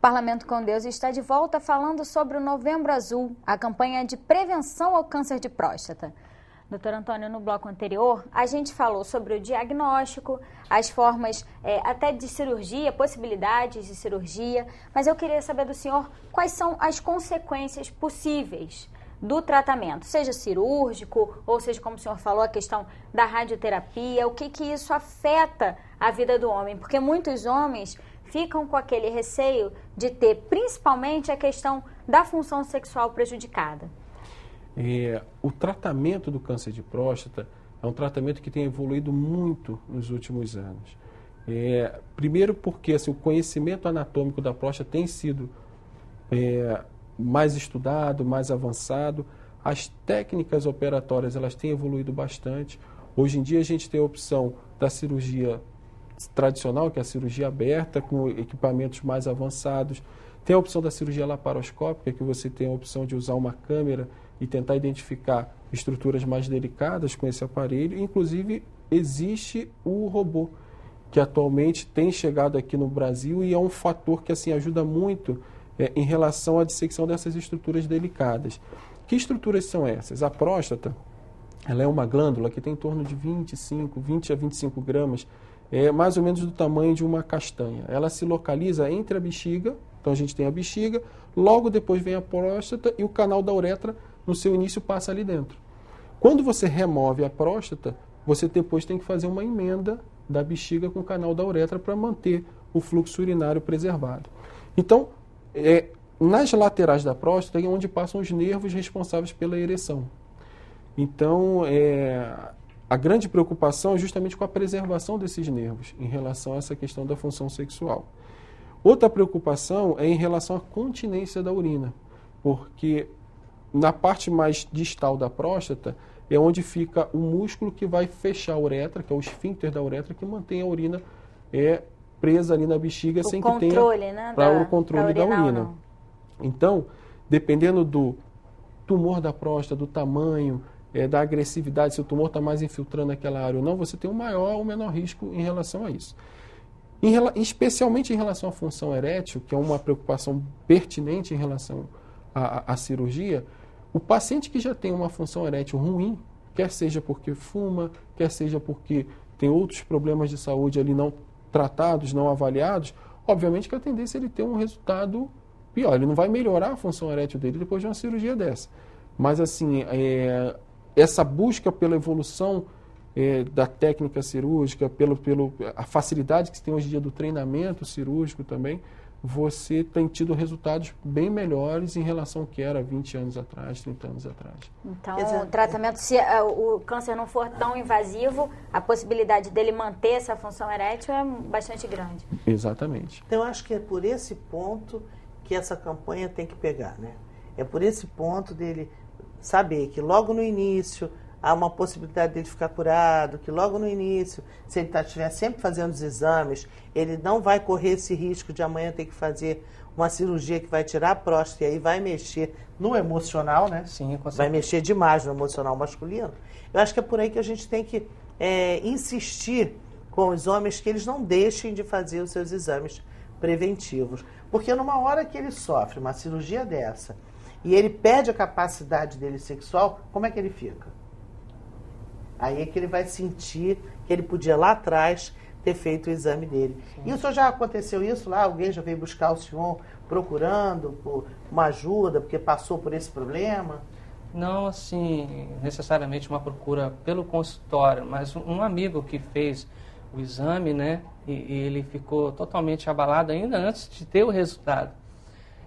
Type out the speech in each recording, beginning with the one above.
Parlamento com Deus está de volta falando sobre o Novembro Azul, a campanha de prevenção ao câncer de próstata. Doutor Antônio, no bloco anterior, a gente falou sobre o diagnóstico, as formas até de cirurgia, possibilidades de cirurgia, mas eu queria saber do senhor quais são as consequências possíveis do tratamento, seja cirúrgico, ou seja, como o senhor falou, a questão da radioterapia, o que isso afeta a vida do homem, porque muitos homens ficam com aquele receio de ter, principalmente, a questão da função sexual prejudicada. O tratamento do câncer de próstata é um tratamento que tem evoluído muito nos últimos anos. Primeiro porque assim, o conhecimento anatômico da próstata tem sido mais estudado, mais avançado. As técnicas operatórias elas têm evoluído bastante. Hoje em dia a gente tem a opção da cirurgia tradicional, que é a cirurgia aberta, com equipamentos mais avançados. Tem a opção da cirurgia laparoscópica, que você tem a opção de usar uma câmera e tentar identificar estruturas mais delicadas com esse aparelho. Inclusive, existe o robô, que atualmente tem chegado aqui no Brasil e é um fator que assim, ajuda muito em relação à dissecção dessas estruturas delicadas. Que estruturas são essas? A próstata, ela é uma glândula que tem em torno de 20 a 25 gramas, mais ou menos do tamanho de uma castanha. Ela se localiza entre a bexiga, então a gente tem a bexiga, logo depois vem a próstata e o canal da uretra, no seu início, passa ali dentro. Quando você remove a próstata, você depois tem que fazer uma emenda da bexiga com o canal da uretra para manter o fluxo urinário preservado. Então, nas laterais da próstata é onde passam os nervos responsáveis pela ereção. Então, a grande preocupação é justamente com a preservação desses nervos em relação a essa questão da função sexual. Outra preocupação é em relação à continência da urina, porque na parte mais distal da próstata é onde fica o músculo que vai fechar a uretra, que é o esfíncter da uretra, que mantém a urina presa ali na bexiga sem que tenha o controle da urina. Então, dependendo do tumor da próstata, do tamanho, da agressividade, se o tumor está mais infiltrando aquela área ou não, você tem um maior ou menor risco em relação a isso. Especialmente em relação à função erétil, que é uma preocupação pertinente em relação à cirurgia, o paciente que já tem uma função erétil ruim, quer seja porque fuma, quer seja porque tem outros problemas de saúde ali não tratados, não avaliados, obviamente que a tendência é ele ter um resultado pior. Ele não vai melhorar a função erétil dele depois de uma cirurgia dessa. Mas, assim, essa busca pela evolução da técnica cirúrgica, a facilidade que se tem hoje em dia do treinamento cirúrgico também, você tem tido resultados bem melhores em relação ao que era 20 anos atrás, 30 anos atrás. Então, o tratamento, se o câncer não for tão invasivo, a possibilidade dele manter essa função erétil é bastante grande. Exatamente. Então, eu acho que é por esse ponto que essa campanha tem que pegar, né? É por esse ponto dele saber que logo no início há uma possibilidade dele ficar curado, que logo no início, se ele estiver sempre fazendo os exames, ele não vai correr esse risco de amanhã ter que fazer uma cirurgia que vai tirar a próstata e aí vai mexer no emocional, né? Sim, com certeza. Vai mexer demais no emocional masculino. Eu acho que é por aí que a gente tem que insistir com os homens que eles não deixem de fazer os seus exames preventivos. Porque numa hora que ele sofre uma cirurgia dessa e ele perde a capacidade dele sexual, como é que ele fica? Aí é que ele vai sentir que ele podia lá atrás ter feito o exame dele. Sim. E o senhor já aconteceu isso lá? Alguém já veio buscar o senhor procurando por uma ajuda, porque passou por esse problema? Não, assim, necessariamente uma procura pelo consultório, mas um amigo que fez o exame, né? E ele ficou totalmente abalado ainda antes de ter o resultado.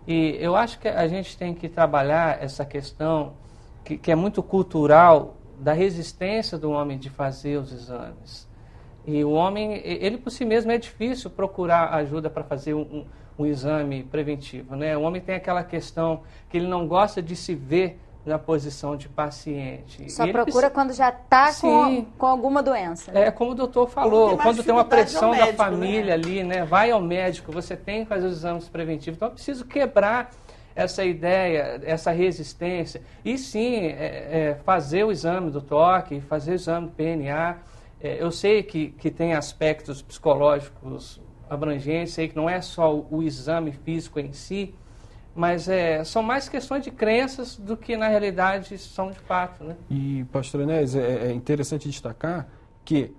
E eu acho que a gente tem que trabalhar essa questão que é muito cultural, da resistência do homem de fazer os exames. E o homem, ele por si mesmo é difícil procurar ajuda para fazer um exame preventivo, né? O homem tem aquela questão que ele não gosta de se ver na posição de paciente. Só procura quando já está com alguma doença. Né? É como o doutor falou, quando tem uma pressão da família ali, né? Vai ao médico, você tem que fazer os exames preventivos. Então, eu preciso quebrar essa ideia, essa resistência. E sim, fazer o exame do toque, fazer o exame do PNA. Eu sei que tem aspectos psicológicos abrangente, sei que não é só o exame físico em si, mas são mais questões de crenças do que na realidade são de fato, né? E, pastor Enéas, é interessante destacar que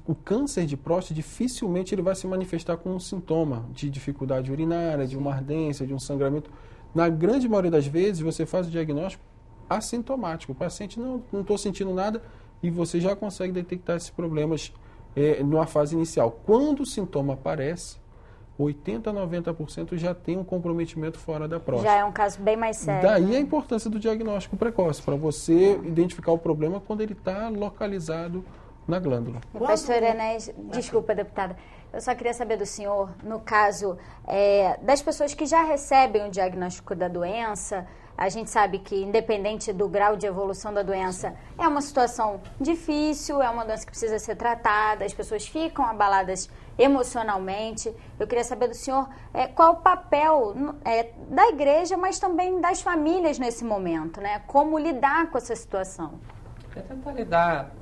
o câncer de próstata dificilmente ele vai se manifestar com um sintoma de dificuldade urinária, de uma ardência, de um sangramento. Na grande maioria das vezes, você faz o diagnóstico assintomático. O paciente não estou sentindo nada e você já consegue detectar esses problemas numa fase inicial. Quando o sintoma aparece, 80% a 90% já tem um comprometimento fora da próstata. Já é um caso bem mais sério. Daí a importância do diagnóstico precoce, para você identificar o problema quando ele está localizado na glândula. Pastor Enéas, desculpa, deputada, eu só queria saber do senhor, no caso das pessoas que já recebem o diagnóstico da doença, a gente sabe que, independente do grau de evolução da doença, é uma situação difícil, é uma doença que precisa ser tratada, as pessoas ficam abaladas emocionalmente. Eu queria saber do senhor qual o papel da igreja, mas também das famílias nesse momento, né? Como lidar com essa situação? É tentar lidar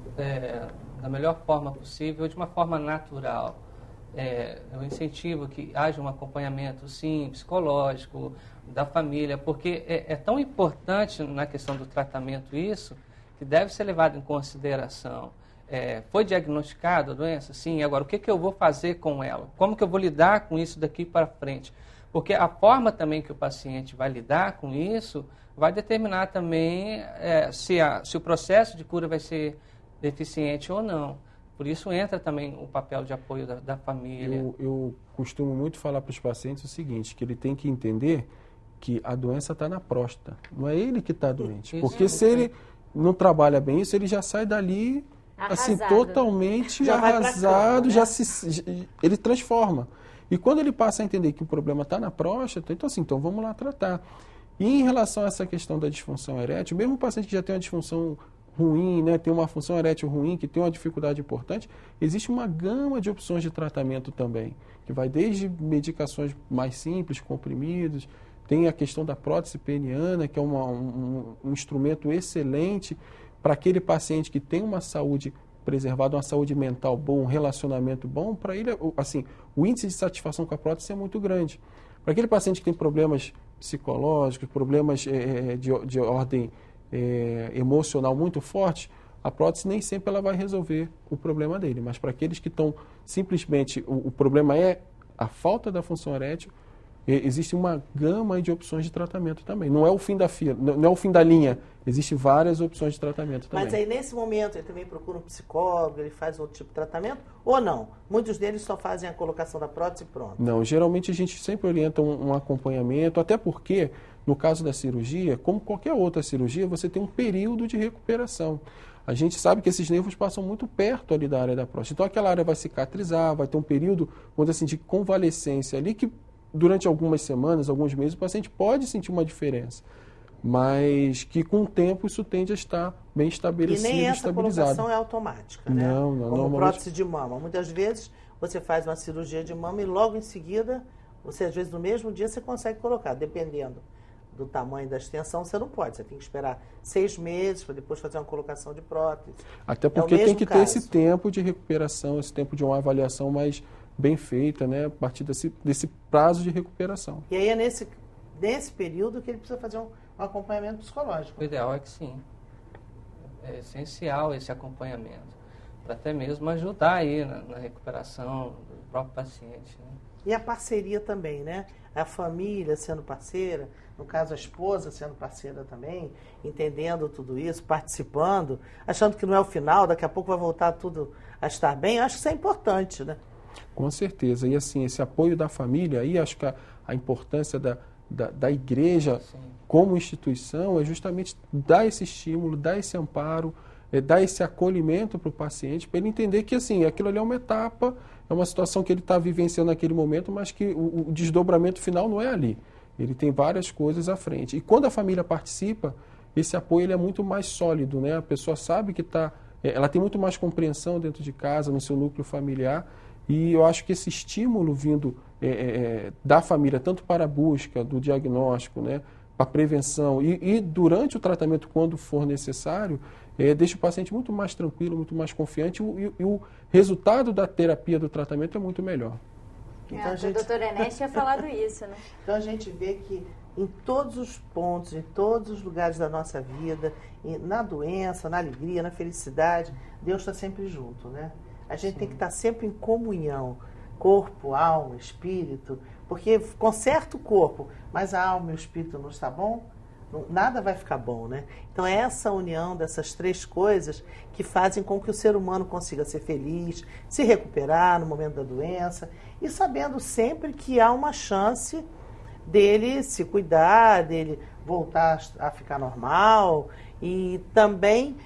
da melhor forma possível, de uma forma natural. Eu incentivo que haja um acompanhamento, sim, psicológico, da família, porque é tão importante na questão do tratamento isso, que deve ser levado em consideração. Foi diagnosticado a doença? Sim. Agora, o que eu vou fazer com ela? Como que eu vou lidar com isso daqui para frente? Porque a forma também que o paciente vai lidar com isso vai determinar também se o processo de cura vai ser eficiente ou não. Por isso entra também o papel de apoio da família. Eu costumo muito falar para os pacientes o seguinte, que ele tem que entender que a doença está na próstata, não é ele que está doente. Isso, porque se ele não trabalha bem isso, ele já sai dali assim, totalmente já arrasado, cama, né? Ele transforma. E quando ele passa a entender que o problema está na próstata, então vamos lá tratar. E em relação a essa questão da disfunção erétil, mesmo o paciente que já tem uma disfunção ruim, né, tem uma função erétil ruim, que tem uma dificuldade importante, existe uma gama de opções de tratamento também, que vai desde medicações mais simples, comprimidos, tem a questão da prótese peniana, que é um instrumento excelente para aquele paciente que tem uma saúde preservada, uma saúde mental boa, um relacionamento bom, para ele, assim, o índice de satisfação com a prótese é muito grande. Para aquele paciente que tem problemas psicológicos, problemas de ordem emocional muito forte, a prótese nem sempre ela vai resolver o problema dele. Mas para aqueles que estão simplesmente, o problema é a falta da função erétil, existe uma gama de opções de tratamento também. Não é o fim da fila, não é o fim da linha. Existem várias opções de tratamento também. Mas aí, nesse momento, ele também procura um psicólogo, ele faz outro tipo de tratamento, ou não? Muitos deles só fazem a colocação da prótese e pronto. Não, geralmente a gente sempre orienta um acompanhamento, até porque, no caso da cirurgia, como qualquer outra cirurgia, você tem um período de recuperação. A gente sabe que esses nervos passam muito perto ali da área da próstata. Então, aquela área vai cicatrizar, vai ter um período, vamos dizer assim, de convalescência ali, que durante algumas semanas, alguns meses, o paciente pode sentir uma diferença. Mas que com o tempo isso tende a estar bem estabelecido, e nem essa estabilizado. Colocação é automática, né? Não, como normalmente... prótese de mama. Muitas vezes você faz uma cirurgia de mama e logo em seguida, você às vezes no mesmo dia você consegue colocar, dependendo do tamanho da extensão, você não pode. Você tem que esperar 6 meses para depois fazer uma colocação de prótese. Até porque tem que ter esse tempo de recuperação, esse tempo de uma avaliação mais bem feita, né? A partir desse prazo de recuperação. E aí é nesse período que ele precisa fazer um acompanhamento psicológico. O ideal é que sim. É essencial esse acompanhamento, para até mesmo ajudar aí na recuperação do próprio paciente, né? E a parceria também, né? A família sendo parceira, no caso a esposa sendo parceira também, entendendo tudo isso, participando, achando que não é o final, daqui a pouco vai voltar tudo a estar bem. Eu acho que isso é importante, né? Com certeza. E assim, esse apoio da família, aí acho que a importância da igreja como instituição é justamente dar esse estímulo, dar esse amparo, dar esse acolhimento para o paciente, para ele entender que assim, aquilo ali é uma etapa, é uma situação que ele está vivenciando naquele momento, mas que o desdobramento final não é ali. Ele tem várias coisas à frente. E quando a família participa, esse apoio ele é muito mais sólido, né? A pessoa sabe que ela tem muito mais compreensão dentro de casa, no seu núcleo familiar, e eu acho que esse estímulo vindo da família, tanto para a busca do diagnóstico, né, para a prevenção e durante o tratamento, quando for necessário, deixa o paciente muito mais tranquilo, muito mais confiante e o resultado da terapia, do tratamento é muito melhor. Então, o doutor Enéas tinha falado isso, né? Então a gente vê que em todos os pontos, em todos os lugares da nossa vida, na doença, na alegria, na felicidade, Deus está sempre junto, né? A gente tem que estar sempre em comunhão, corpo, alma, espírito, porque conserta o corpo, mas a alma e o espírito não está bom, nada vai ficar bom, né? Então é essa união dessas três coisas que fazem com que o ser humano consiga ser feliz, se recuperar no momento da doença e sabendo sempre que há uma chance dele se cuidar, dele voltar a ficar normal e também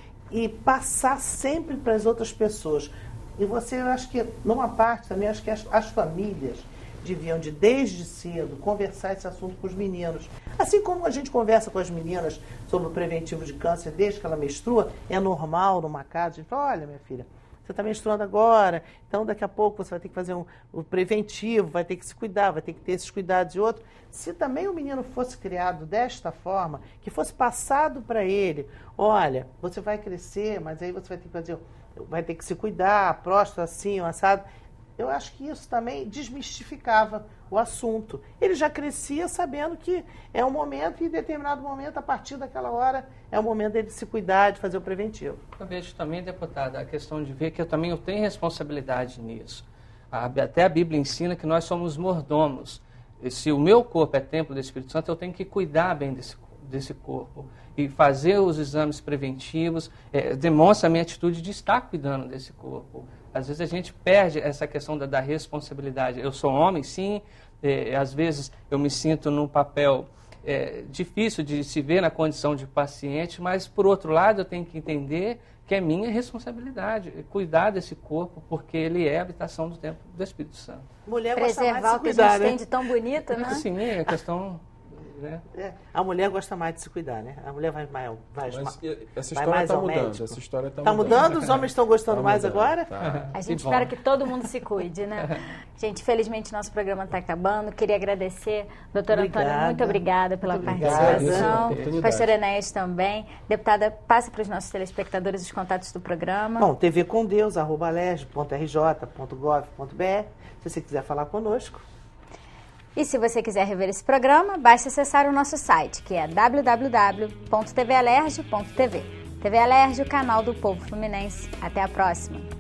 passar sempre para as outras pessoas. E você, eu acho que numa parte também, acho que as famílias deviam desde cedo conversar esse assunto com os meninos. Assim como a gente conversa com as meninas sobre o preventivo de câncer desde que ela menstrua, é normal numa casa, a gente fala, olha minha filha, você está menstruando agora, então daqui a pouco você vai ter que fazer o preventivo, vai ter que se cuidar, vai ter que ter esses cuidados e outros. Se também o menino fosse criado desta forma, que fosse passado para ele, olha, você vai crescer, mas aí você vai ter que se cuidar, a próstata assim, o assado. Eu acho que isso também desmistificava o assunto. Ele já crescia sabendo que é um momento e em determinado momento, a partir daquela hora, é o momento dele se cuidar, de fazer o preventivo. Eu vejo também, deputada, a questão de ver que eu tenho responsabilidade nisso. Até a Bíblia ensina que nós somos mordomos. E se o meu corpo é templo do Espírito Santo, eu tenho que cuidar bem desse corpo. E fazer os exames preventivos demonstra a minha atitude de estar cuidando desse corpo. Às vezes a gente perde essa questão da responsabilidade. Eu sou homem, sim, às vezes eu me sinto num papel difícil de se ver na condição de paciente, mas, por outro lado, eu tenho que entender que é minha responsabilidade cuidar desse corpo, porque ele é a habitação do templo do Espírito Santo. Mulher preservar gosta mais de se o que cuidar, a gente né? tem de tão bonito, né? Sim, é questão... Né? A mulher gosta mais de se cuidar, né? A mulher vai Mas essa vai história mais está ao mudando. médico. Essa história Tá mudando? Os homens estão gostando mais mudando, agora? tá. A gente Que bom. espera que todo mundo se cuide, né? Gente, felizmente nosso programa está acabando. Queria agradecer, doutor Obrigada. Antônio, muito obrigada pela Muito obrigada. participação. Agradeço a oportunidade. Pastor Enéas também. Deputada, passe para os nossos telespectadores os contatos do programa. Bom, tvcomdeus@alerj.rj.gov.br. Se você quiser falar conosco. E se você quiser rever esse programa, basta acessar o nosso site, que é www.tvalerj.tv. TV Alerj, o canal do povo fluminense. Até a próxima.